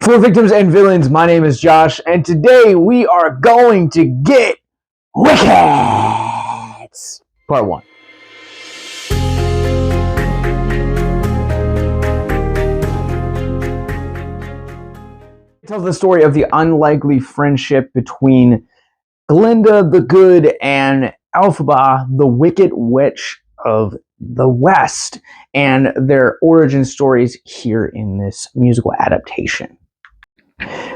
For Victims and Villains, my name is Josh, and today we are going to get Wicked! Part 1. It tells the story of the unlikely friendship between Glinda the Good and Elphaba, the Wicked Witch of the West, and their origin stories here in this musical adaptation.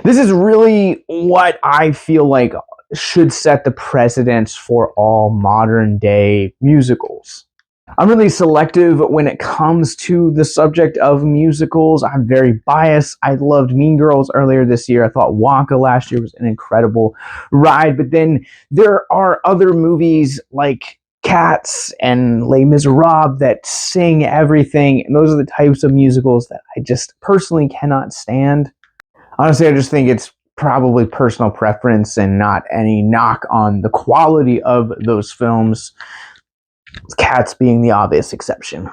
This is really what I feel like should set the precedence for all modern day musicals. I'm really selective when it comes to the subject of musicals. I'm very biased. I loved Mean Girls earlier this year. I thought Wonka last year was an incredible ride. But then there are other movies like Cats and Les Miserables that sing everything. And those are the types of musicals that I just personally cannot stand. Honestly, I just think it's probably personal preference and not any knock on the quality of those films, Cats being the obvious exception.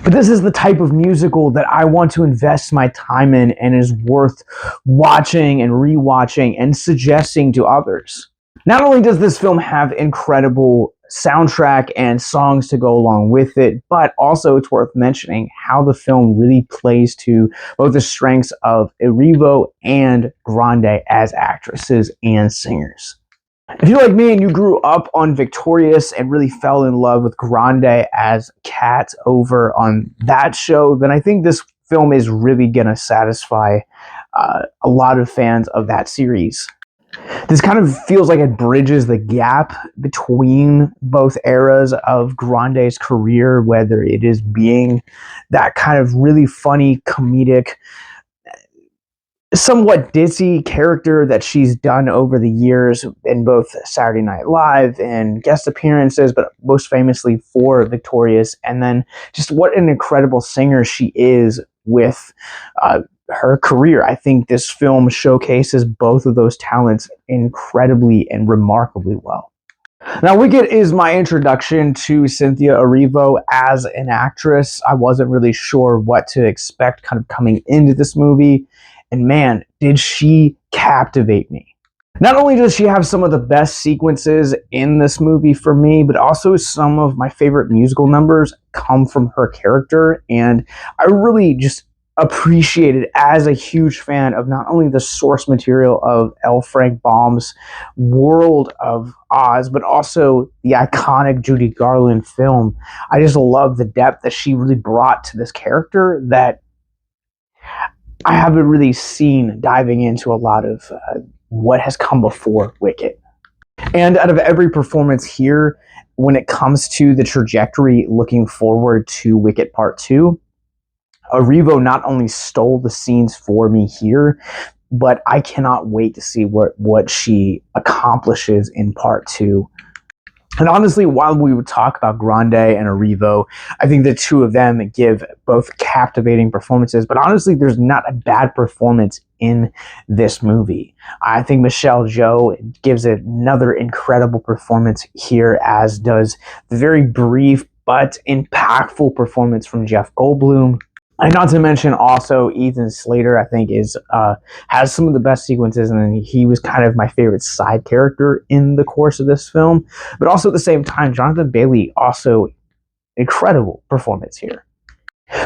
But this is the type of musical that I want to invest my time in and is worth watching and rewatching and suggesting to others. Not only does this film have incredible soundtrack and songs to go along with it, but also it's worth mentioning how the film really plays to both the strengths of Erivo and Grande as actresses and singers. If you're like me and you grew up on Victorious and really fell in love with Grande as Kat over on that show, then I think this film is really going to satisfy a lot of fans of that series. This kind of feels like it bridges the gap between both eras of Grande's career, whether it is being that kind of really funny, comedic, somewhat ditzy character that she's done over the years in both Saturday Night Live and guest appearances, but most famously for Victorious, and then just what an incredible singer she is with her career. I think this film showcases both of those talents incredibly and remarkably well. Now, Wicked is my introduction to Cynthia Erivo as an actress. I wasn't really sure what to expect kind of coming into this movie, and man, did she captivate me. Not only does she have some of the best sequences in this movie for me, but also some of my favorite musical numbers come from her character, and I really just appreciated as a huge fan of not only the source material of L. Frank Baum's World of Oz, but also the iconic Judy Garland film. I just love the depth that she really brought to this character that I haven't really seen diving into a lot of what has come before Wicked. And out of every performance here, when it comes to the trajectory looking forward to Wicked Part 2, Erivo not only stole the scenes for me here, but I cannot wait to see what she accomplishes in Part 2. And honestly, while we would talk about Grande and Erivo, I think the two of them give both captivating performances, but honestly, there's not a bad performance in this movie. I think Michelle Yeoh gives another incredible performance here, as does the very brief but impactful performance from Jeff Goldblum. And not to mention also Ethan Slater, I think has some of the best sequences, and he was kind of my favorite side character in the course of this film. But also at the same time, Jonathan Bailey, also incredible performance here.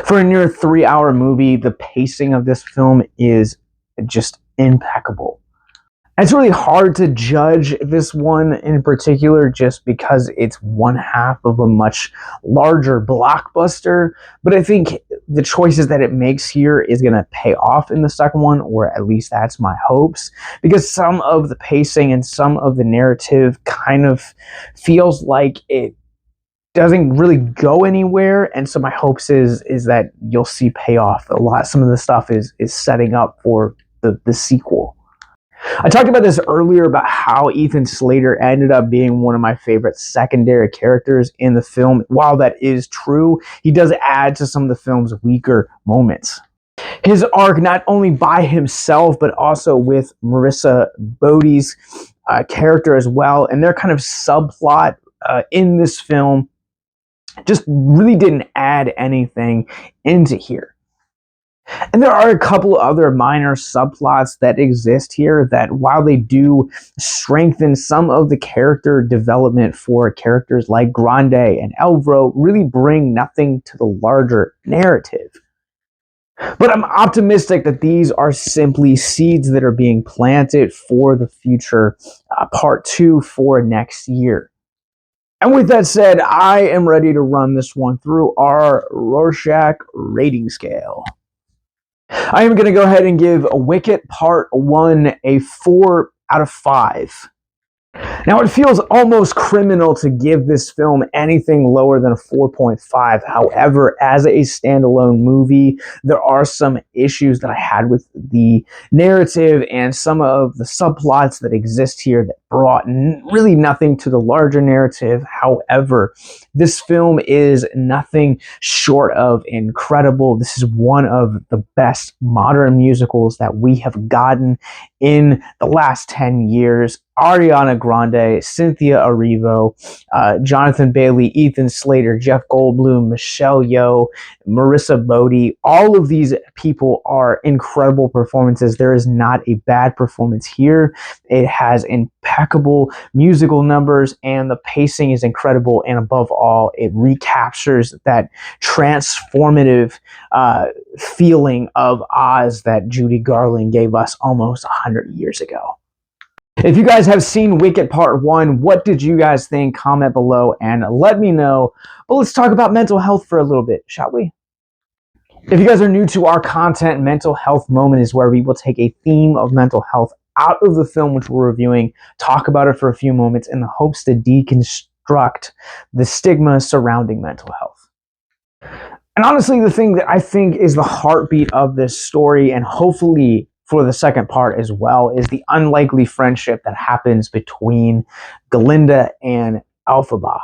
For a near 3-hour movie, the pacing of this film is just impeccable. It's really hard to judge this one in particular just because it's one half of a much larger blockbuster, but I think the choices that it makes here is going to pay off in the second one, or at least that's my hopes, because some of the pacing and some of the narrative kind of feels like it doesn't really go anywhere, and so my hopes is that you'll see payoff. Some of the stuff is setting up for the sequel. I talked about this earlier about how Ethan Slater ended up being one of my favorite secondary characters in the film. While that is true, he does add to some of the film's weaker moments. His arc, not only by himself, but also with Marissa Bodie's character as well, and their kind of subplot in this film just really didn't add anything into here. And there are a couple other minor subplots that exist here that, while they do strengthen some of the character development for characters like Grande and Elvro, really bring nothing to the larger narrative. But I'm optimistic that these are simply seeds that are being planted for the future part 2 for next year. And with that said, I am ready to run this one through our Rorschach rating scale. I am going to go ahead and give Wicket Part 1 a 4 out of 5. Now, it feels almost criminal to give this film anything lower than a 4.5. However, as a standalone movie, there are some issues that I had with the narrative and some of the subplots that exist here that brought really nothing to the larger narrative. However, this film is nothing short of incredible. This is one of the best modern musicals that we have gotten in the last 10 years. Ariana Grande, Cynthia Erivo, Jonathan Bailey, Ethan Slater, Jeff Goldblum, Michelle Yeoh, Marissa Bodie. All of these people are incredible performances. There is not a bad performance here. It has impeccable musical numbers, and the pacing is incredible. And above all, it recaptures that transformative feeling of Oz that Judy Garland gave us almost 100 years ago. If you guys have seen Wicket Part 1, what did you guys think? Comment below and let me know. But let's talk about mental health for a little bit, shall we? If you guys are new to our content, Mental Health Moment is where we will take a theme of mental health out of the film which we're reviewing, talk about it for a few moments in the hopes to deconstruct the stigma surrounding mental health. And honestly, the thing that I think is the heartbeat of this story, and hopefully for the second part as well, is the unlikely friendship that happens between Galinda and Elphaba.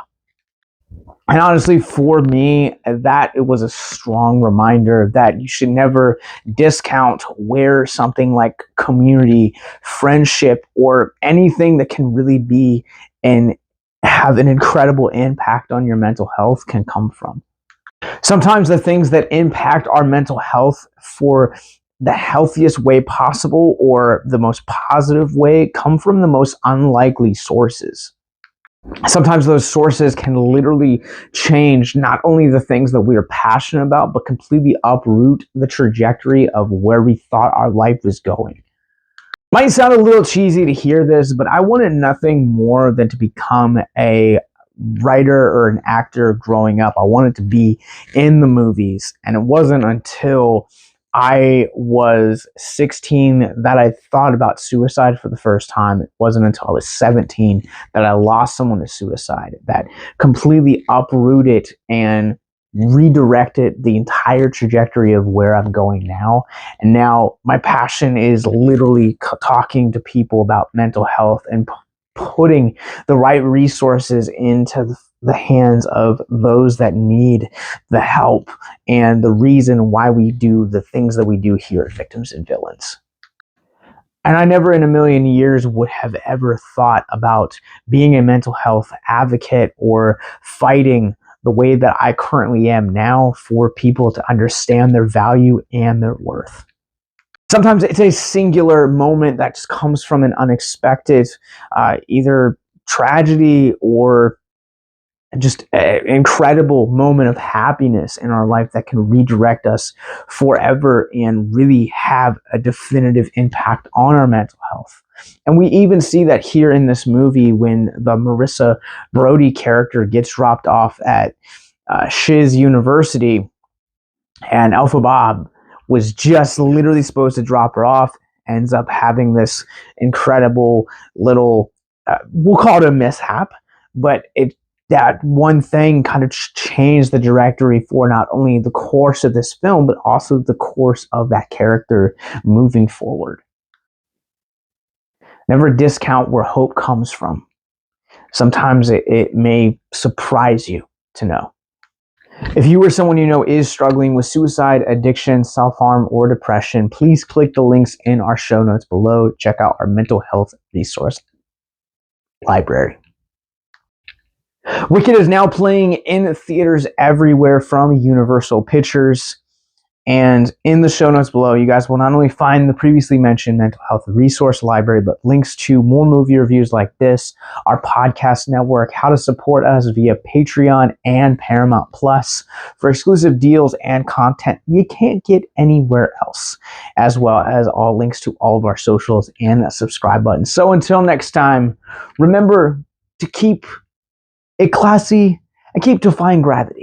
And honestly, for me, that it was a strong reminder that you should never discount where something like community, friendship, or anything that can really be and have an incredible impact on your mental health can come from. Sometimes the things that impact our mental health for the healthiest way possible or the most positive way come from the most unlikely sources. Sometimes those sources can literally change not only the things that we are passionate about, but completely uproot the trajectory of where we thought our life was going. Might sound a little cheesy to hear this, but I wanted nothing more than to become a writer or an actor growing up. I wanted to be in the movies, and it wasn't until I was 16 that I thought about suicide for the first time. It wasn't until I was 17 that I lost someone to suicide that completely uprooted and redirected the entire trajectory of where I'm going now. And now my passion is literally talking to people about mental health and putting the right resources into the hands of those that need the help and the reason why we do the things that we do here at Victims and Villains. And I never in a million years would have ever thought about being a mental health advocate or fighting the way that I currently am now for people to understand their value and their worth. Sometimes it's a singular moment that just comes from an unexpected either tragedy or just an incredible moment of happiness in our life that can redirect us forever and really have a definitive impact on our mental health. And we even see that here in this movie when the Marissa Brody character gets dropped off at Shiz University, and Elphaba was just literally supposed to drop her off, ends up having this incredible little, we'll call it a mishap, but that one thing kind of changed the trajectory for not only the course of this film, but also the course of that character moving forward. Never discount where hope comes from. Sometimes it may surprise you to know. If you or someone you know is struggling with suicide, addiction, self-harm, or depression, please click the links in our show notes below. Check out our mental health resource library. Wicked is now playing in theaters everywhere from Universal Pictures. And in the show notes below, you guys will not only find the previously mentioned mental health resource library, but links to more movie reviews like this, our podcast network, how to support us via Patreon and Paramount Plus for exclusive deals and content you can't get anywhere else, as well as all links to all of our socials and that subscribe button. So until next time, remember to keep it classy and keep defying gravity.